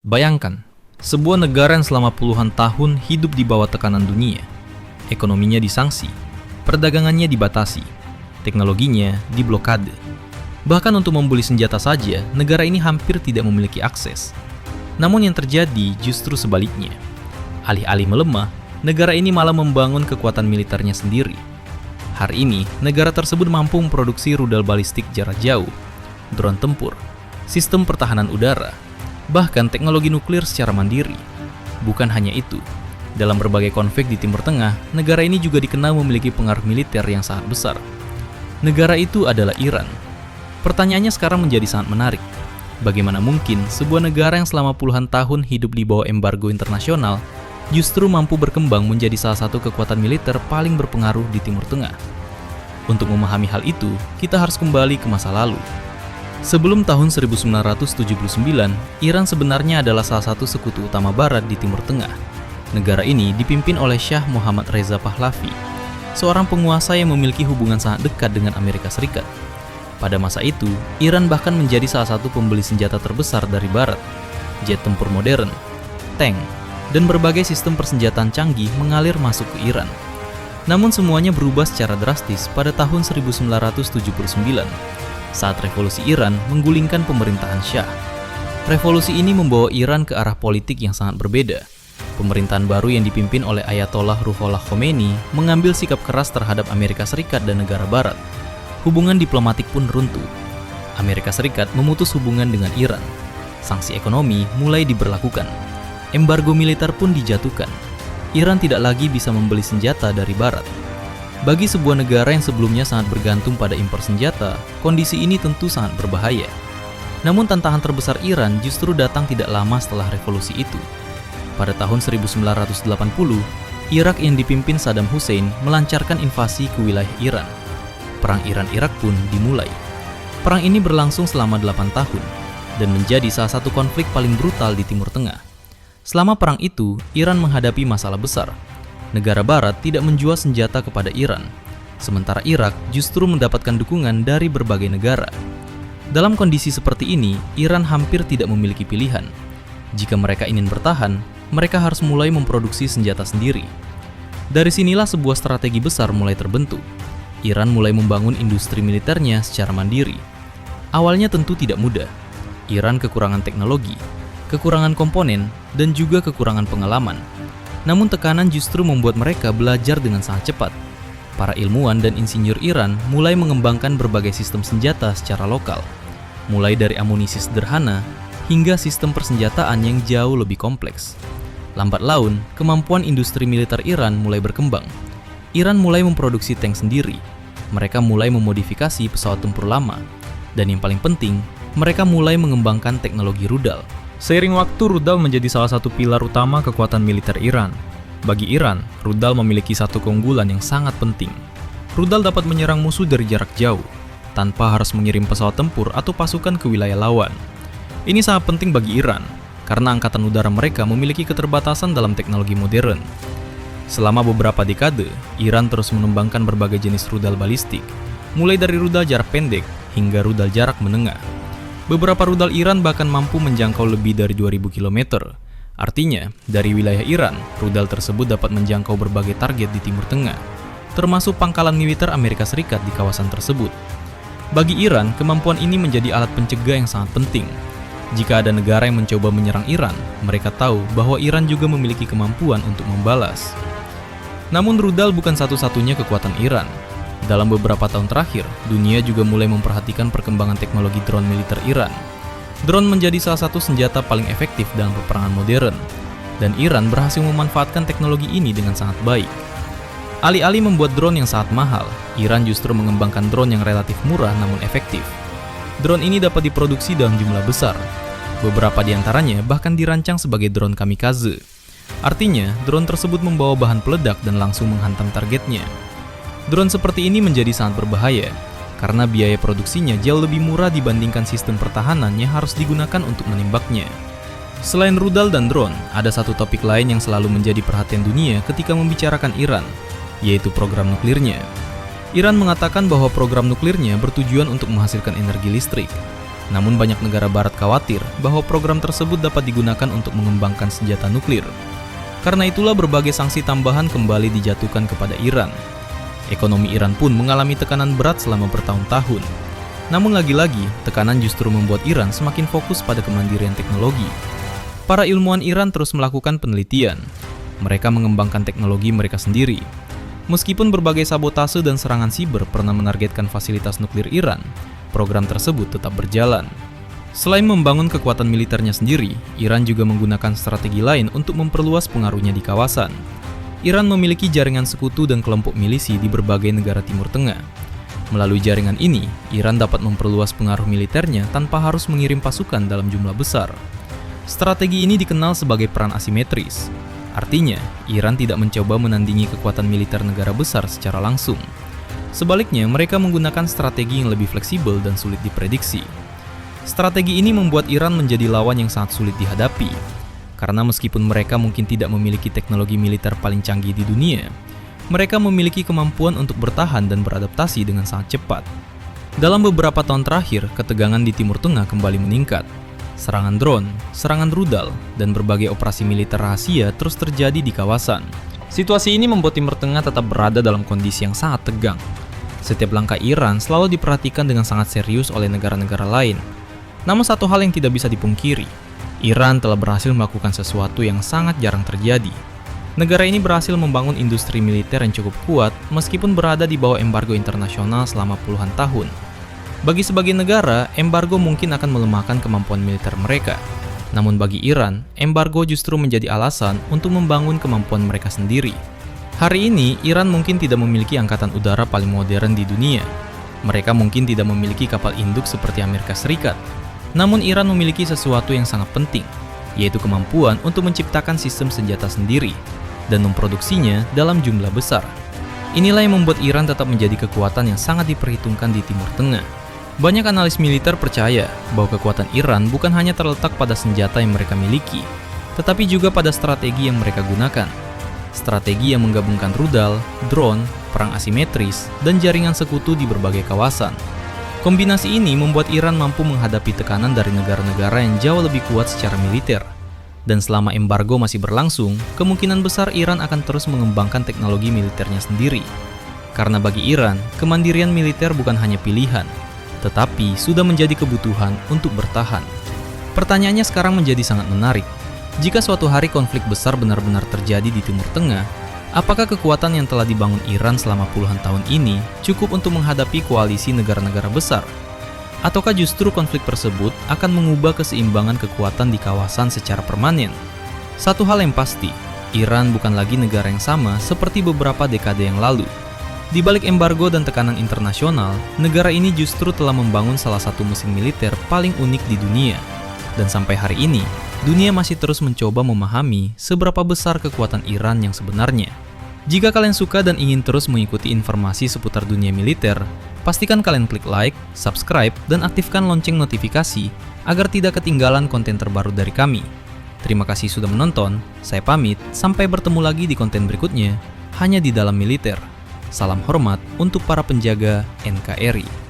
Bayangkan, sebuah negara yang selama puluhan tahun hidup di bawah tekanan dunia. Ekonominya disangsi, perdagangannya dibatasi, teknologinya diblokade. Bahkan untuk membeli senjata saja, negara ini hampir tidak memiliki akses. Namun yang terjadi justru sebaliknya. Alih-alih melemah, negara ini malah membangun kekuatan militernya sendiri. Hari ini, negara tersebut mampu memproduksi rudal balistik jarak jauh, drone tempur, sistem pertahanan udara, bahkan teknologi nuklir secara mandiri. Bukan hanya itu, dalam berbagai konflik di Timur Tengah, negara ini juga dikenal memiliki pengaruh militer yang sangat besar. Negara itu adalah Iran. Pertanyaannya sekarang menjadi sangat menarik. Bagaimana mungkin sebuah negara yang selama puluhan tahun hidup di bawah embargo internasional justru mampu berkembang menjadi salah satu kekuatan militer paling berpengaruh di Timur Tengah? Untuk memahami hal itu, kita harus kembali ke masa lalu. Sebelum tahun 1979, Iran sebenarnya adalah salah satu sekutu utama Barat di Timur Tengah. Negara ini dipimpin oleh Shah Muhammad Reza Pahlavi, seorang penguasa yang memiliki hubungan sangat dekat dengan Amerika Serikat. Pada masa itu, Iran bahkan menjadi salah satu pembeli senjata terbesar dari Barat. Jet tempur modern, tank, dan berbagai sistem persenjataan canggih mengalir masuk ke Iran. Namun semuanya berubah secara drastis pada tahun 1979. Saat revolusi Iran menggulingkan pemerintahan Shah. Revolusi ini membawa Iran ke arah politik yang sangat berbeda. Pemerintahan baru yang dipimpin oleh Ayatollah Ruhollah Khomeini mengambil sikap keras terhadap Amerika Serikat dan negara Barat. Hubungan diplomatik pun runtuh. Amerika Serikat memutus hubungan dengan Iran. Sanksi ekonomi mulai diberlakukan. Embargo militer pun dijatuhkan. Iran tidak lagi bisa membeli senjata dari Barat. Bagi sebuah negara yang sebelumnya sangat bergantung pada impor senjata, kondisi ini tentu sangat berbahaya. Namun tantangan terbesar Iran justru datang tidak lama setelah revolusi itu. Pada tahun 1980, Irak yang dipimpin Saddam Hussein melancarkan invasi ke wilayah Iran. Perang Iran-Irak pun dimulai. Perang ini berlangsung selama 8 tahun dan menjadi salah satu konflik paling brutal di Timur Tengah. Selama perang itu, Iran menghadapi masalah besar. Negara Barat tidak menjual senjata kepada Iran, sementara Irak justru mendapatkan dukungan dari berbagai negara. Dalam kondisi seperti ini, Iran hampir tidak memiliki pilihan. Jika mereka ingin bertahan, mereka harus mulai memproduksi senjata sendiri. Dari sinilah sebuah strategi besar mulai terbentuk. Iran mulai membangun industri militernya secara mandiri. Awalnya tentu tidak mudah. Iran kekurangan teknologi, kekurangan komponen, dan juga kekurangan pengalaman. Namun tekanan justru membuat mereka belajar dengan sangat cepat. Para ilmuwan dan insinyur Iran mulai mengembangkan berbagai sistem senjata secara lokal, mulai dari amunisi sederhana hingga sistem persenjataan yang jauh lebih kompleks. Lambat laun, kemampuan industri militer Iran mulai berkembang. Iran mulai memproduksi tank sendiri. Mereka mulai memodifikasi pesawat tempur lama. Dan yang paling penting, mereka mulai mengembangkan teknologi rudal. Seiring waktu, rudal menjadi salah satu pilar utama kekuatan militer Iran. Bagi Iran, rudal memiliki satu keunggulan yang sangat penting. Rudal dapat menyerang musuh dari jarak jauh, tanpa harus mengirim pesawat tempur atau pasukan ke wilayah lawan. Ini sangat penting bagi Iran, karena angkatan udara mereka memiliki keterbatasan dalam teknologi modern. Selama beberapa dekade, Iran terus mengembangkan berbagai jenis rudal balistik, mulai dari rudal jarak pendek hingga rudal jarak menengah. Beberapa rudal Iran bahkan mampu menjangkau lebih dari 2000 km. Artinya, dari wilayah Iran, rudal tersebut dapat menjangkau berbagai target di Timur Tengah, termasuk pangkalan militer Amerika Serikat di kawasan tersebut. Bagi Iran, kemampuan ini menjadi alat pencegah yang sangat penting. Jika ada negara yang mencoba menyerang Iran, mereka tahu bahwa Iran juga memiliki kemampuan untuk membalas. Namun rudal bukan satu-satunya kekuatan Iran. Dalam beberapa tahun terakhir, dunia juga mulai memperhatikan perkembangan teknologi drone militer Iran. Drone menjadi salah satu senjata paling efektif dalam peperangan modern, dan Iran berhasil memanfaatkan teknologi ini dengan sangat baik. Alih-alih membuat drone yang sangat mahal, Iran justru mengembangkan drone yang relatif murah namun efektif. Drone ini dapat diproduksi dalam jumlah besar. Beberapa di antaranya bahkan dirancang sebagai drone kamikaze. Artinya, drone tersebut membawa bahan peledak dan langsung menghantam targetnya. Drone seperti ini menjadi sangat berbahaya, karena biaya produksinya jauh lebih murah dibandingkan sistem pertahanan yang harus digunakan untuk menembaknya. Selain rudal dan drone, ada satu topik lain yang selalu menjadi perhatian dunia ketika membicarakan Iran, yaitu program nuklirnya. Iran mengatakan bahwa program nuklirnya bertujuan untuk menghasilkan energi listrik. Namun banyak negara barat khawatir bahwa program tersebut dapat digunakan untuk mengembangkan senjata nuklir. Karena itulah berbagai sanksi tambahan kembali dijatuhkan kepada Iran. Ekonomi Iran pun mengalami tekanan berat selama bertahun-tahun. Namun lagi-lagi, tekanan justru membuat Iran semakin fokus pada kemandirian teknologi. Para ilmuwan Iran terus melakukan penelitian. Mereka mengembangkan teknologi mereka sendiri. Meskipun berbagai sabotase dan serangan siber pernah menargetkan fasilitas nuklir Iran, program tersebut tetap berjalan. Selain membangun kekuatan militernya sendiri, Iran juga menggunakan strategi lain untuk memperluas pengaruhnya di kawasan. Iran memiliki jaringan sekutu dan kelompok milisi di berbagai negara Timur Tengah. Melalui jaringan ini, Iran dapat memperluas pengaruh militernya tanpa harus mengirim pasukan dalam jumlah besar. Strategi ini dikenal sebagai peran asimetris. Artinya, Iran tidak mencoba menandingi kekuatan militer negara besar secara langsung. Sebaliknya, mereka menggunakan strategi yang lebih fleksibel dan sulit diprediksi. Strategi ini membuat Iran menjadi lawan yang sangat sulit dihadapi. Karena meskipun mereka mungkin tidak memiliki teknologi militer paling canggih di dunia, mereka memiliki kemampuan untuk bertahan dan beradaptasi dengan sangat cepat. Dalam beberapa tahun terakhir, ketegangan di Timur Tengah kembali meningkat. Serangan drone, serangan rudal, dan berbagai operasi militer rahasia terus terjadi di kawasan. Situasi ini membuat Timur Tengah tetap berada dalam kondisi yang sangat tegang. Setiap langkah Iran selalu diperhatikan dengan sangat serius oleh negara-negara lain. Namun satu hal yang tidak bisa dipungkiri, Iran telah berhasil melakukan sesuatu yang sangat jarang terjadi. Negara ini berhasil membangun industri militer yang cukup kuat meskipun berada di bawah embargo internasional selama puluhan tahun. Bagi sebagian negara, embargo mungkin akan melemahkan kemampuan militer mereka. Namun bagi Iran, embargo justru menjadi alasan untuk membangun kemampuan mereka sendiri. Hari ini, Iran mungkin tidak memiliki angkatan udara paling modern di dunia. Mereka mungkin tidak memiliki kapal induk seperti Amerika Serikat. Namun Iran memiliki sesuatu yang sangat penting, yaitu kemampuan untuk menciptakan sistem senjata sendiri dan memproduksinya dalam jumlah besar. Inilah yang membuat Iran tetap menjadi kekuatan yang sangat diperhitungkan di Timur Tengah. Banyak analis militer percaya bahwa kekuatan Iran bukan hanya terletak pada senjata yang mereka miliki, tetapi juga pada strategi yang mereka gunakan. Strategi yang menggabungkan rudal, drone, perang asimetris, dan jaringan sekutu di berbagai kawasan. Kombinasi ini membuat Iran mampu menghadapi tekanan dari negara-negara yang jauh lebih kuat secara militer. Dan selama embargo masih berlangsung, kemungkinan besar Iran akan terus mengembangkan teknologi militernya sendiri. Karena bagi Iran, kemandirian militer bukan hanya pilihan, tetapi sudah menjadi kebutuhan untuk bertahan. Pertanyaannya sekarang menjadi sangat menarik. Jika suatu hari konflik besar benar-benar terjadi di Timur Tengah, apakah kekuatan yang telah dibangun Iran selama puluhan tahun ini cukup untuk menghadapi koalisi negara-negara besar? Ataukah justru konflik tersebut akan mengubah keseimbangan kekuatan di kawasan secara permanen? Satu hal yang pasti, Iran bukan lagi negara yang sama seperti beberapa dekade yang lalu. Di balik embargo dan tekanan internasional, negara ini justru telah membangun salah satu mesin militer paling unik di dunia. Dan sampai hari ini, dunia masih terus mencoba memahami seberapa besar kekuatan Iran yang sebenarnya. Jika kalian suka dan ingin terus mengikuti informasi seputar dunia militer, pastikan kalian klik like, subscribe, dan aktifkan lonceng notifikasi agar tidak ketinggalan konten terbaru dari kami. Terima kasih sudah menonton, saya pamit, sampai bertemu lagi di konten berikutnya, hanya di Dalam Militer. Salam hormat untuk para penjaga NKRI.